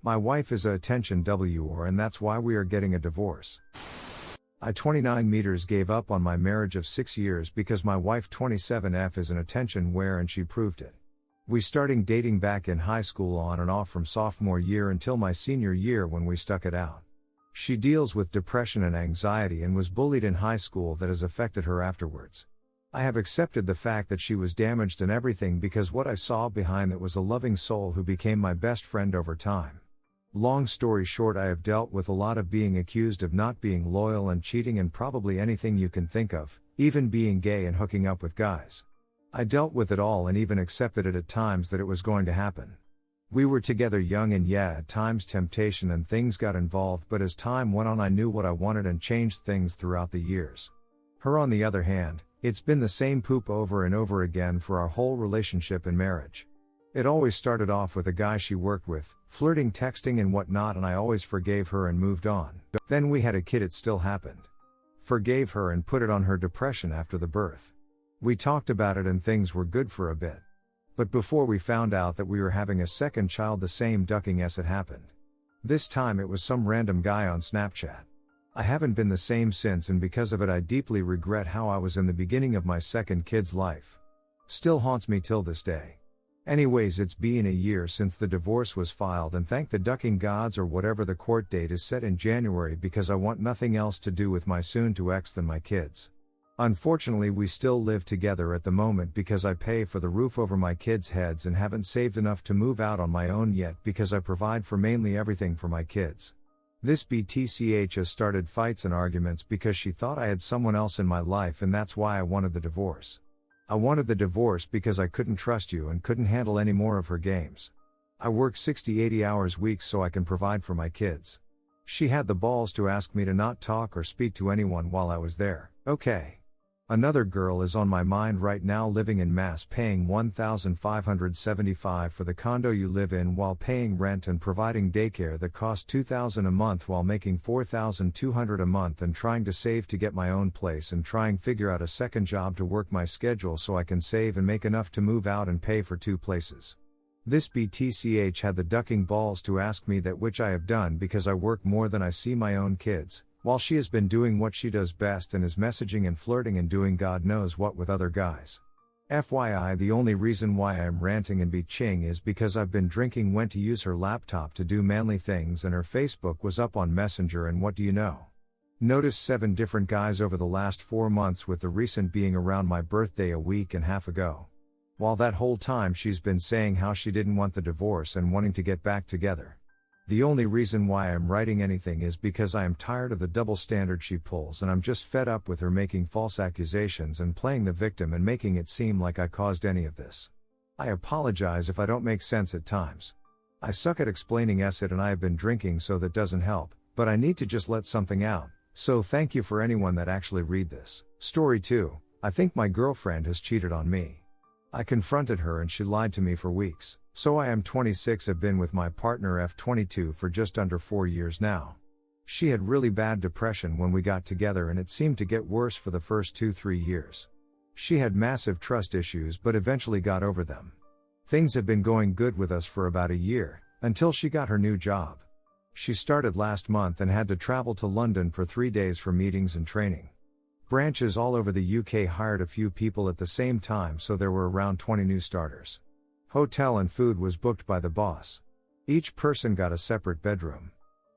My wife is a attention whore and that's why we are getting a divorce. I 29 meters gave up on my marriage of 6 years because my wife 27F is an attention whore and she proved it. We starting dating back in high school on and off from sophomore year until my senior year when we stuck it out. She deals with depression and anxiety and was bullied in high school that has affected her afterwards. I have accepted the fact that she was damaged and everything because what I saw behind that was a loving soul who became my best friend over time. Long story short, I have dealt with a lot of being accused of not being loyal and cheating and probably anything you can think of, even being gay and hooking up with guys. I dealt with it all and even accepted it at times that it was going to happen. We were together young and yeah, at times temptation and things got involved, but as time went on I knew what I wanted and changed things throughout the years. Her on the other hand, it's been the same poop over and over again for our whole relationship and marriage. It always started off with a guy she worked with, flirting, texting and whatnot, and I always forgave her and moved on. Then we had a kid, it still happened. Forgave her and put it on her depression after the birth. We talked about it and things were good for a bit. But before we found out that we were having a second child, the same ducking as it happened. This time it was some random guy on Snapchat. I haven't been the same since, and because of it I deeply regret how I was in the beginning of my second kid's life. Still haunts me till this day. Anyways, it's been a year since the divorce was filed, and thank the ducking gods or whatever, the court date is set in January because I want nothing else to do with my soon-to-ex than my kids. Unfortunately, we still live together at the moment because I pay for the roof over my kids' heads and haven't saved enough to move out on my own yet because I provide for mainly everything for my kids. This BTCH has started fights and arguments because she thought I had someone else in my life, and that's why I wanted the divorce. I wanted the divorce because I couldn't trust you and couldn't handle any more of her games. I work 60-80 hours weeks so I can provide for my kids. She had the balls to ask me to not talk or speak to anyone while I was there. Okay. Another girl is on my mind right now, living in Mass, paying $1,575 for the condo you live in while paying rent and providing daycare that costs $2,000 a month while making $4,200 a month, and trying to save to get my own place and trying figure out a second job to work my schedule so I can save and make enough to move out and pay for 2 places. This BTCH had the ducking balls to ask me that, which I have done because I work more than I see my own kids, while she has been doing what she does best and is messaging and flirting and doing God knows what with other guys. FYI, the only reason why I am ranting and bitching is because I've been drinking, went to use her laptop to do manly things, and her Facebook was up on Messenger, and what do you know? Noticed 7 different guys over the last 4 months, with the recent being around my birthday a week and a half ago. While that whole time she's been saying how she didn't want the divorce and wanting to get back together. The only reason why I'm writing anything is because I am tired of the double standard she pulls, and I'm just fed up with her making false accusations and playing the victim and making it seem like I caused any of this. I apologize if I don't make sense at times. I suck at explaining it, and I have been drinking, so that doesn't help, but I need to just let something out, so thank you for anyone that actually read this. Story 2, I think my girlfriend has cheated on me. I confronted her and she lied to me for weeks. So I am 26, have been with my partner F22 for just under 4 years now. She had really bad depression when we got together, and it seemed to get worse for the first 2-3 years. She had massive trust issues but eventually got over them. Things have been going good with us for about a year, until she got her new job. She started last month and had to travel to London for 3 days for meetings and training. Branches all over the UK hired a few people at the same time, so there were around 20 new starters. Hotel and food was booked by the boss. Each person got a separate bedroom.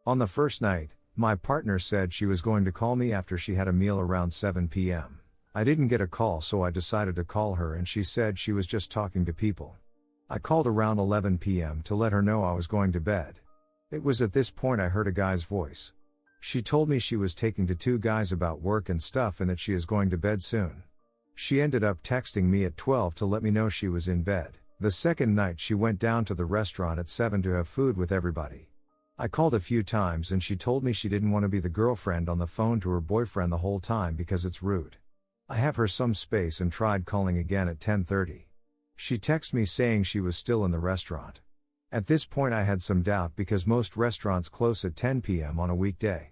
On the first night, my partner said she was going to call me after she had a meal around 7 p.m. I didn't get a call, so I decided to call her, and she said she was just talking to people. I called around 11 p.m. to let her know I was going to bed. It was at this point I heard a guy's voice. She told me she was taking to 2 guys about work and stuff and that she is going to bed soon. She ended up texting me at 12 to let me know she was in bed. The second night she went down to the restaurant at 7 to have food with everybody. I called a few times and she told me she didn't want to be the girlfriend on the phone to her boyfriend the whole time because it's rude. I have her some space and tried calling again at 10:30. She texted me saying she was still in the restaurant. At this point I had some doubt because most restaurants close at 10 p.m. on a weekday.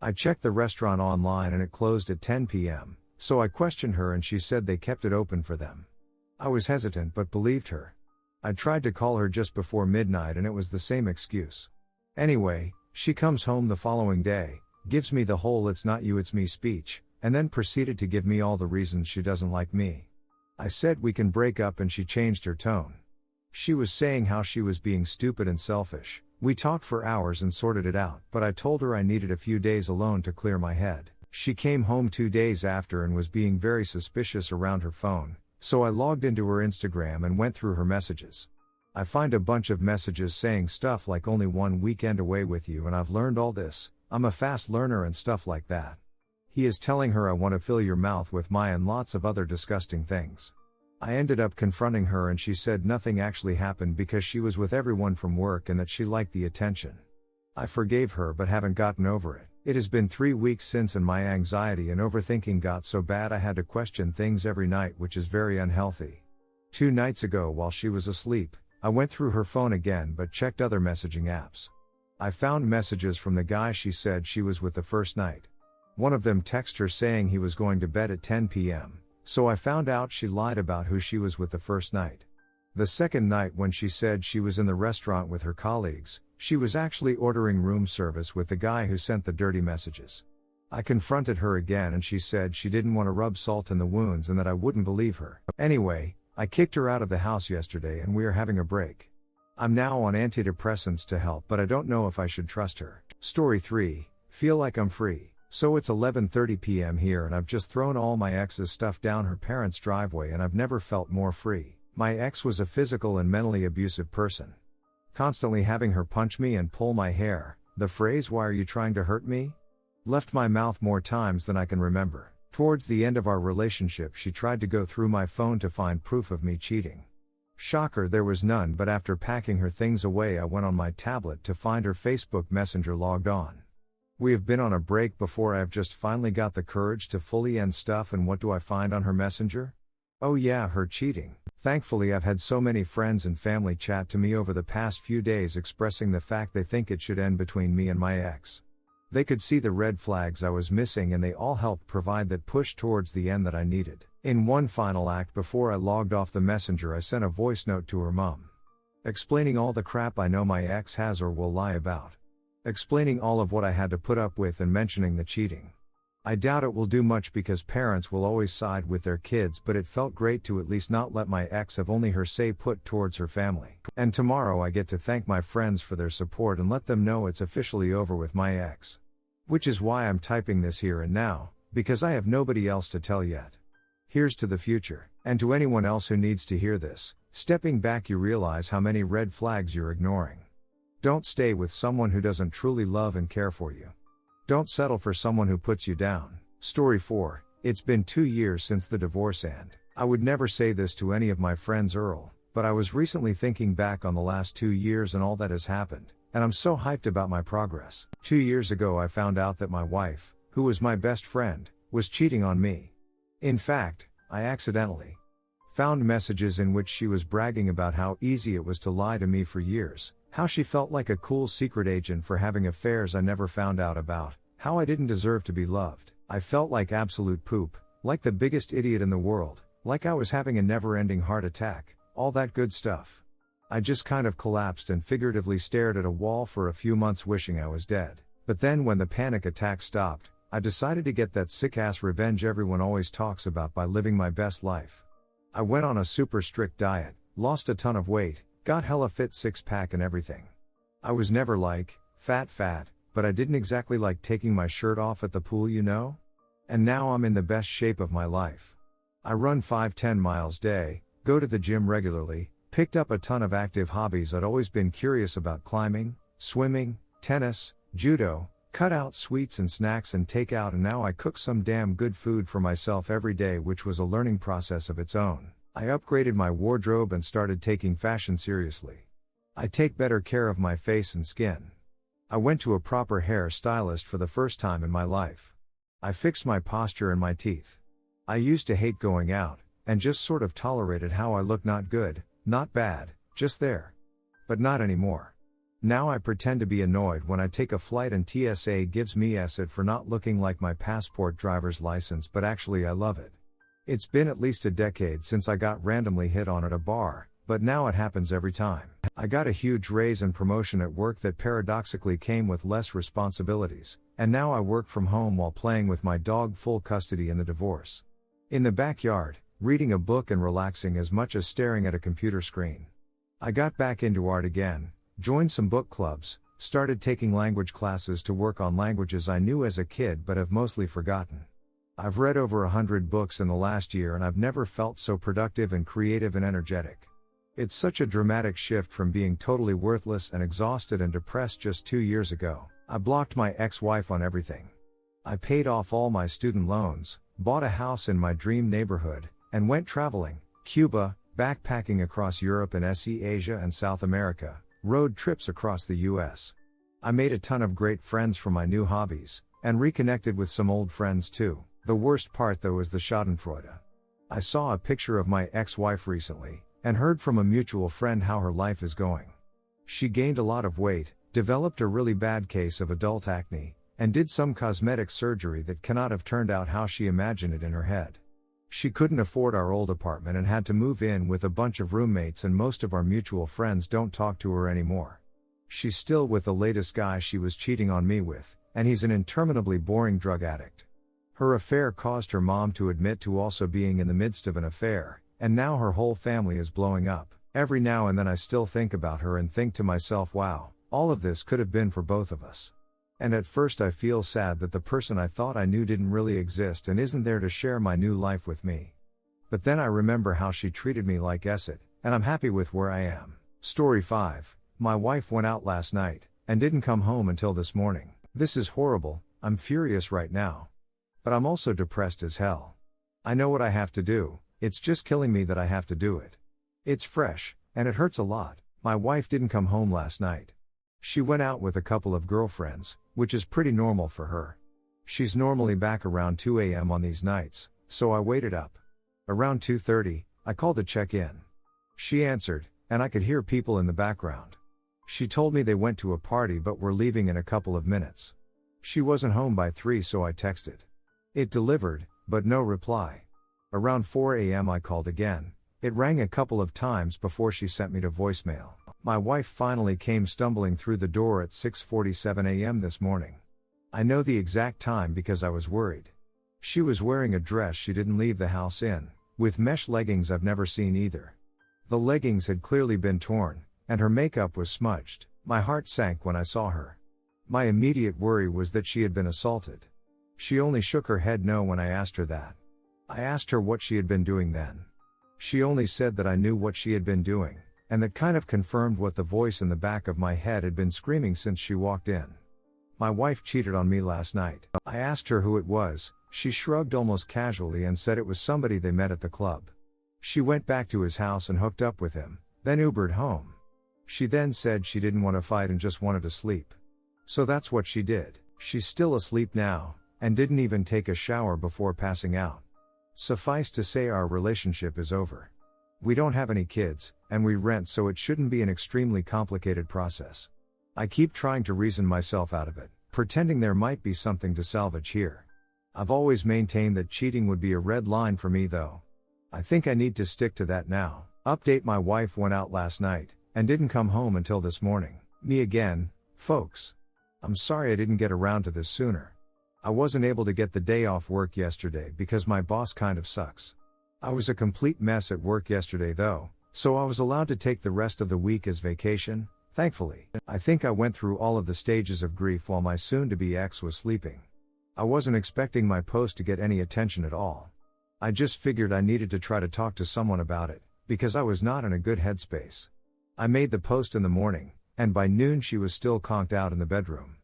I checked the restaurant online and it closed at 10 p.m., so I questioned her and she said they kept it open for them. I was hesitant but believed her. I tried to call her just before midnight and it was the same excuse. Anyway, she comes home the following day, gives me the whole "it's not you it's me" speech, and then proceeded to give me all the reasons she doesn't like me. I said we can break up and she changed her tone. She was saying how she was being stupid and selfish. We talked for hours and sorted it out, but I told her I needed a few days alone to clear my head. She came home 2 days after and was being very suspicious around her phone, so I logged into her Instagram and went through her messages. I find a bunch of messages saying stuff like "only one weekend away with you and I've learned all this, I'm a fast learner" and stuff like that. He is telling her "I want to fill your mouth with my" and lots of other disgusting things. I ended up confronting her and she said nothing actually happened because she was with everyone from work and that she liked the attention. I forgave her but haven't gotten over it. It has been 3 weeks since and my anxiety and overthinking got so bad I had to question things every night, which is very unhealthy. 2 nights ago while she was asleep, I went through her phone again but checked other messaging apps. I found messages from the guy she said she was with the first night. One of them texted her saying he was going to bed at 10 p.m., so I found out she lied about who she was with the first night. The second night when she said she was in the restaurant with her colleagues, she was actually ordering room service with the guy who sent the dirty messages. I confronted her again and she said she didn't want to rub salt in the wounds and that I wouldn't believe her. Anyway, I kicked her out of the house yesterday and we are having a break. I'm now on antidepressants to help but I don't know if I should trust her. Story 3, feel like I'm free. So it's 11:30 p.m. here and I've just thrown all my ex's stuff down her parents' driveway and I've never felt more free. My ex was a physical and mentally abusive person. Constantly having her punch me and pull my hair, the phrase "why are you trying to hurt me?" left my mouth more times than I can remember. Towards the end of our relationship she tried to go through my phone to find proof of me cheating. Shocker, there was none, but after packing her things away I went on my tablet to find her Facebook Messenger logged on. We have been on a break before I have just finally got the courage to fully end stuff and what do I find on her messenger? Oh yeah, her cheating. Thankfully I've had so many friends and family chat to me over the past few days expressing the fact they think it should end between me and my ex. They could see the red flags I was missing and they all helped provide that push towards the end that I needed. In one final act before I logged off the messenger I sent a voice note to her mom. Explaining all the crap I know my ex has or will lie about. Explaining all of what I had to put up with and mentioning the cheating. I doubt it will do much because parents will always side with their kids, but it felt great to at least not let my ex have only her say put towards her family. And tomorrow I get to thank my friends for their support and let them know it's officially over with my ex. Which is why I'm typing this here and now, because I have nobody else to tell yet. Here's to the future, and to anyone else who needs to hear this, stepping back you realize how many red flags you're ignoring. Don't stay with someone who doesn't truly love and care for you. Don't settle for someone who puts you down. Story 4, it's been 2 years since the divorce and I would never say this to any of my friends Earl, but I was recently thinking back on the last 2 years and all that has happened, and I'm so hyped about my progress. 2 years ago I found out that my wife, who was my best friend, was cheating on me. In fact, I accidentally found messages in which she was bragging about how easy it was to lie to me for years. How she felt like a cool secret agent for having affairs I never found out about, how I didn't deserve to be loved. I felt like absolute poop, like the biggest idiot in the world, like I was having a never-ending heart attack, all that good stuff. I just kind of collapsed and figuratively stared at a wall for a few months wishing I was dead. But then when the panic attack stopped, I decided to get that sick-ass revenge everyone always talks about by living my best life. I went on a super strict diet, lost a ton of weight, got hella fit, six-pack and everything. I was never like, fat, but I didn't exactly like taking my shirt off at the pool, you know? And now I'm in the best shape of my life. I run 5-10 miles a day, go to the gym regularly, picked up a ton of active hobbies I'd always been curious about: climbing, swimming, tennis, judo, cut out sweets and snacks and takeout, and now I cook some damn good food for myself every day, which was a learning process of its own. I upgraded my wardrobe and started taking fashion seriously. I take better care of my face and skin. I went to a proper hair stylist for the first time in my life. I fixed my posture and my teeth. I used to hate going out, and just sort of tolerated how I look. Not good, not bad, just there. But not anymore. Now I pretend to be annoyed when I take a flight and TSA gives me acid for not looking like my passport driver's license, but actually I love it. It's been at least a decade since I got randomly hit on at a bar, but now it happens every time. I got a huge raise and promotion at work that paradoxically came with less responsibilities, and now I work from home while playing with my dog, full custody in the divorce. In the backyard, reading a book and relaxing as much as staring at a computer screen. I got back into art again, joined some book clubs, started taking language classes to work on languages I knew as a kid but have mostly forgotten. I've read over 100 books in the last year and I've never felt so productive and creative and energetic. It's such a dramatic shift from being totally worthless and exhausted and depressed just 2 years ago. I blocked my ex-wife on everything. I paid off all my student loans, bought a house in my dream neighborhood, and went traveling, Cuba, backpacking across Europe and Asia and South America, road trips across the US. I made a ton of great friends from my new hobbies, and reconnected with some old friends too. The worst part though is the schadenfreude. I saw a picture of my ex-wife recently, and heard from a mutual friend how her life is going. She gained a lot of weight, developed a really bad case of adult acne, and did some cosmetic surgery that cannot have turned out how she imagined it in her head. She couldn't afford our old apartment and had to move in with a bunch of roommates, and most of our mutual friends don't talk to her anymore. She's still with the latest guy she was cheating on me with, and he's an interminably boring drug addict. Her affair caused her mom to admit to also being in the midst of an affair, and now her whole family is blowing up. Every now and then I still think about her and think to myself, wow, all of this could have been for both of us. And at first I feel sad that the person I thought I knew didn't really exist and isn't there to share my new life with me. But then I remember how she treated me like Esther, and I'm happy with where I am. Story 5. My wife went out last night, and didn't come home until this morning. This is horrible, I'm furious right now. But I'm also depressed as hell. I know what I have to do, it's just killing me that I have to do it. It's fresh, and it hurts a lot. My wife didn't come home last night. She went out with a couple of girlfriends, which is pretty normal for her. She's normally back around 2 a.m. on these nights, so I waited up. Around 2:30, I called to check in. She answered, and I could hear people in the background. She told me they went to a party but were leaving in a couple of minutes. She wasn't home by 3, so I texted. It delivered, but no reply. Around 4 a.m. I called again. It rang a couple of times before she sent me to voicemail. My wife finally came stumbling through the door at 6:47 a.m. this morning. I know the exact time because I was worried. She was wearing a dress she didn't leave the house in, with mesh leggings I've never seen either. The leggings had clearly been torn, and her makeup was smudged. My heart sank when I saw her. My immediate worry was that she had been assaulted. She only shook her head no when I asked her that. I asked her what she had been doing then. She only said that I knew what she had been doing, and that kind of confirmed what the voice in the back of my head had been screaming since she walked in. My wife cheated on me last night. I asked her who it was. She shrugged almost casually and said it was somebody they met at the club. She went back to his house and hooked up with him, then Ubered home. She then said she didn't want to fight and just wanted to sleep. So that's what she did. She's still asleep now, and didn't even take a shower before passing out. Suffice to say, our relationship is over. We don't have any kids, and we rent, so it shouldn't be an extremely complicated process. I keep trying to reason myself out of it, pretending there might be something to salvage here. I've always maintained that cheating would be a red line for me though. I think I need to stick to that now. Update: my wife went out last night, and didn't come home until this morning. Me again, folks. I'm sorry I didn't get around to this sooner. I wasn't able to get the day off work yesterday because my boss kind of sucks. I was a complete mess at work yesterday though, so I was allowed to take the rest of the week as vacation, thankfully. I think I went through all of the stages of grief while my soon-to-be ex was sleeping. I wasn't expecting my post to get any attention at all. I just figured I needed to try to talk to someone about it, because I was not in a good headspace. I made the post in the morning, and by noon she was still conked out in the bedroom.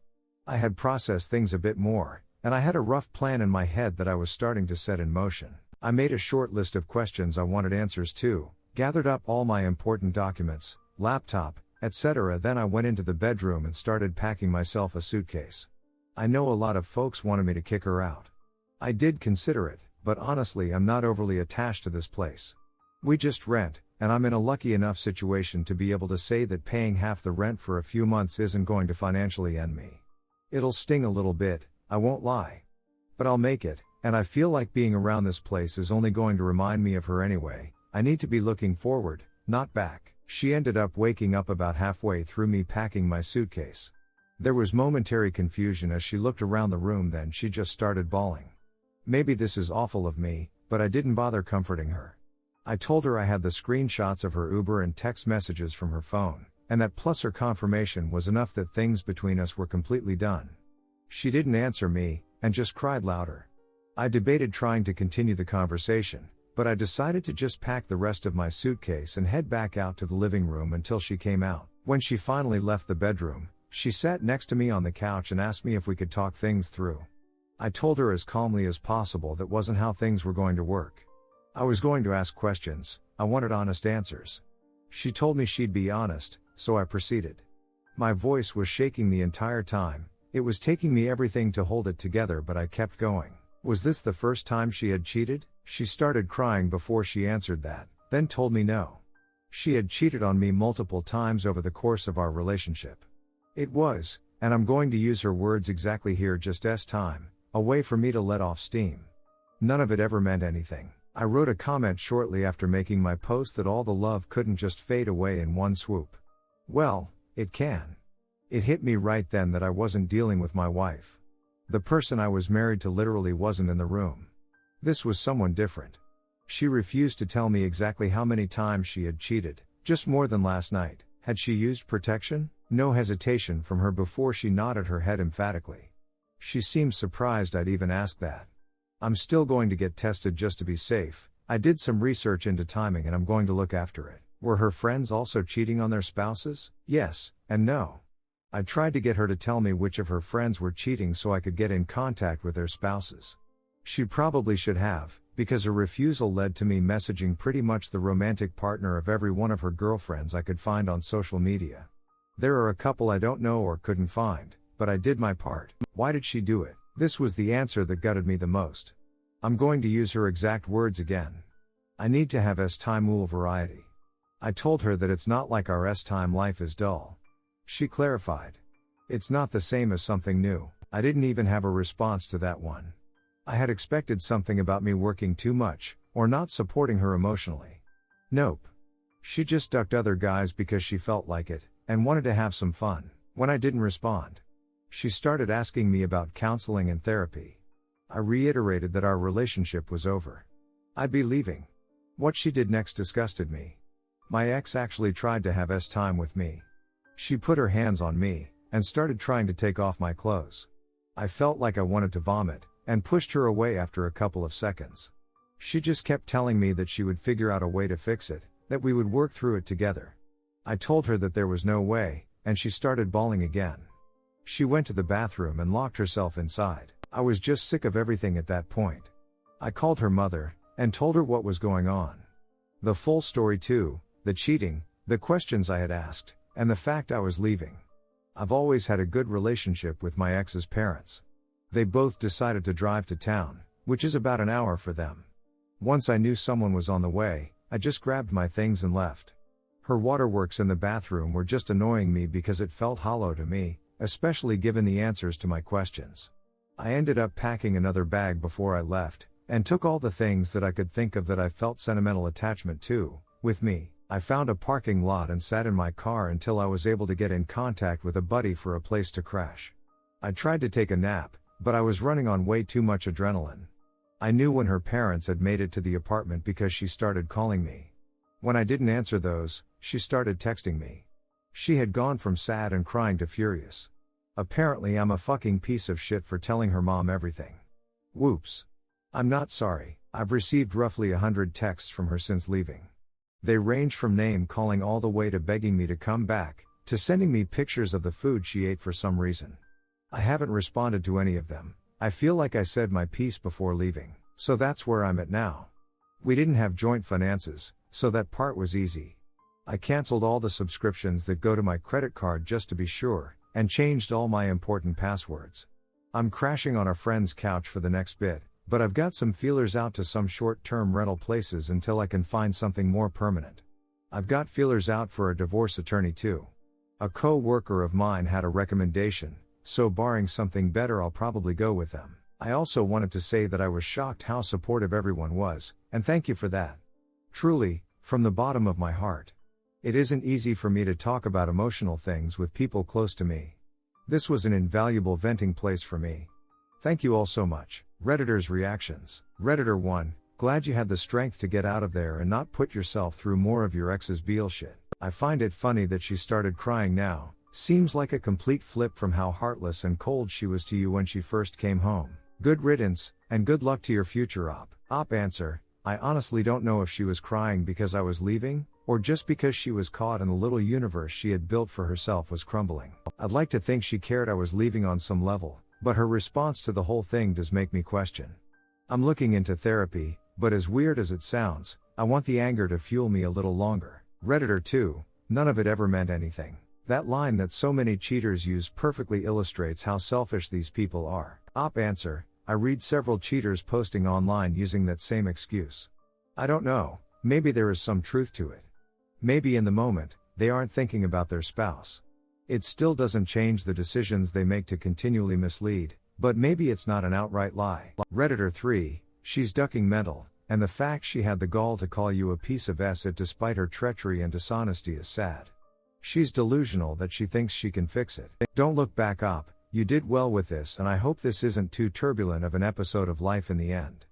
I had processed things a bit more, and I had a rough plan in my head that I was starting to set in motion. I made a short list of questions I wanted answers to, gathered up all my important documents, laptop, etc. Then I went into the bedroom and started packing myself a suitcase. I know a lot of folks wanted me to kick her out. I did consider it, but honestly I'm not overly attached to this place. We just rent, and I'm in a lucky enough situation to be able to say that paying half the rent for a few months isn't going to financially end me. It'll sting a little bit, I won't lie. But I'll make it, and I feel like being around this place is only going to remind me of her anyway. I need to be looking forward, not back. She ended up waking up about halfway through me packing my suitcase. There was momentary confusion as she looked around the room, then she just started bawling. Maybe this is awful of me, but I didn't bother comforting her. I told her I had the screenshots of her Uber and text messages from her phone, and that plus her confirmation was enough that things between us were completely done. She didn't answer me, and just cried louder. I debated trying to continue the conversation, but I decided to just pack the rest of my suitcase and head back out to the living room until she came out. When she finally left the bedroom, she sat next to me on the couch and asked me if we could talk things through. I told her as calmly as possible that wasn't how things were going to work. I was going to ask questions, I wanted honest answers. She told me she'd be honest, so I proceeded. My voice was shaking the entire time, it was taking me everything to hold it together, but I kept going. Was this the first time she had cheated? She started crying before she answered that, then told me no. She had cheated on me multiple times over the course of our relationship. It was, and I'm going to use her words exactly here, just time, a way for me to let off steam. None of it ever meant anything. I wrote a comment shortly after making my post that all the love couldn't just fade away in one swoop. Well, it can. It hit me right then that I wasn't dealing with my wife. The person I was married to literally wasn't in the room. This was someone different. She refused to tell me exactly how many times she had cheated, just more than last night. Had she used protection? No hesitation from her before she nodded her head emphatically. She seemed surprised I'd even asked that. I'm still going to get tested just to be safe. I did some research into timing and I'm going to look after it. Were her friends also cheating on their spouses? Yes, and no. I tried to get her to tell me which of her friends were cheating so I could get in contact with their spouses. She probably should have, because her refusal led to me messaging pretty much the romantic partner of every one of her girlfriends I could find on social media. There are a couple I don't know or couldn't find, but I did my part. Why did she do it? This was the answer that gutted me the most. I'm going to use her exact words again. I need to have S-time variety. I told her that it's not like our S-time life is dull. She clarified. It's not the same as something new. I didn't even have a response to that one. I had expected something about me working too much, or not supporting her emotionally. Nope. She just ducked other guys because she felt like it, and wanted to have some fun. When I didn't respond, she started asking me about counseling and therapy. I reiterated that our relationship was over. I'd be leaving. What she did next disgusted me. My ex actually tried to have S-time with me. She put her hands on me, and started trying to take off my clothes. I felt like I wanted to vomit, and pushed her away after a couple of seconds. She just kept telling me that she would figure out a way to fix it, that we would work through it together. I told her that there was no way, and she started bawling again. She went to the bathroom and locked herself inside. I was just sick of everything at that point. I called her mother, and told her what was going on. The full story too, the cheating, the questions I had asked, and the fact I was leaving. I've always had a good relationship with my ex's parents. They both decided to drive to town, which is about an hour for them. Once I knew someone was on the way, I just grabbed my things and left. Her waterworks in the bathroom were just annoying me because it felt hollow to me, especially given the answers to my questions. I ended up packing another bag before I left, and took all the things that I could think of that I felt sentimental attachment to, with me. I found a parking lot and sat in my car until I was able to get in contact with a buddy for a place to crash. I tried to take a nap, but I was running on way too much adrenaline. I knew when her parents had made it to the apartment because she started calling me. When I didn't answer those, she started texting me. She had gone from sad and crying to furious. Apparently I'm a fucking piece of shit for telling her mom everything. Whoops. I'm not sorry. I've received roughly 100 texts from her since leaving. They range from name calling all the way to begging me to come back, to sending me pictures of the food she ate for some reason. I haven't responded to any of them. I feel like I said my piece before leaving, so that's where I'm at now. We didn't have joint finances, so that part was easy. I canceled all the subscriptions that go to my credit card just to be sure, and changed all my important passwords. I'm crashing on a friend's couch for the next bit, but I've got some feelers out to some short-term rental places until I can find something more permanent. I've got feelers out for a divorce attorney too. A co-worker of mine had a recommendation, so barring something better I'll probably go with them. I also wanted to say that I was shocked how supportive everyone was, and thank you for that. Truly, from the bottom of my heart. It isn't easy for me to talk about emotional things with people close to me. This was an invaluable venting place for me. Thank you all so much. Redditors' reactions. Redditor 1, glad you had the strength to get out of there and not put yourself through more of your ex's bullshit. I find it funny that she started crying now. Seems like a complete flip from how heartless and cold she was to you when she first came home. Good riddance, and good luck to your future op. Op answer, I honestly don't know if she was crying because I was leaving, or just because she was caught in the little universe she had built for herself was crumbling. I'd like to think she cared I was leaving on some level, but her response to the whole thing does make me question. I'm looking into therapy, but as weird as it sounds, I want the anger to fuel me a little longer. Redditor 2, none of it ever meant anything. That line that so many cheaters use perfectly illustrates how selfish these people are. Op answer, I read several cheaters posting online using that same excuse. I don't know, maybe there is some truth to it. Maybe in the moment, they aren't thinking about their spouse. It still doesn't change the decisions they make to continually mislead, but maybe it's not an outright lie. Redditor 3, she's ducking mental, and the fact she had the gall to call you a piece of S despite her treachery and dishonesty is sad. She's delusional that she thinks she can fix it. Don't look back, op, you did well with this, and I hope this isn't too turbulent of an episode of life in the end.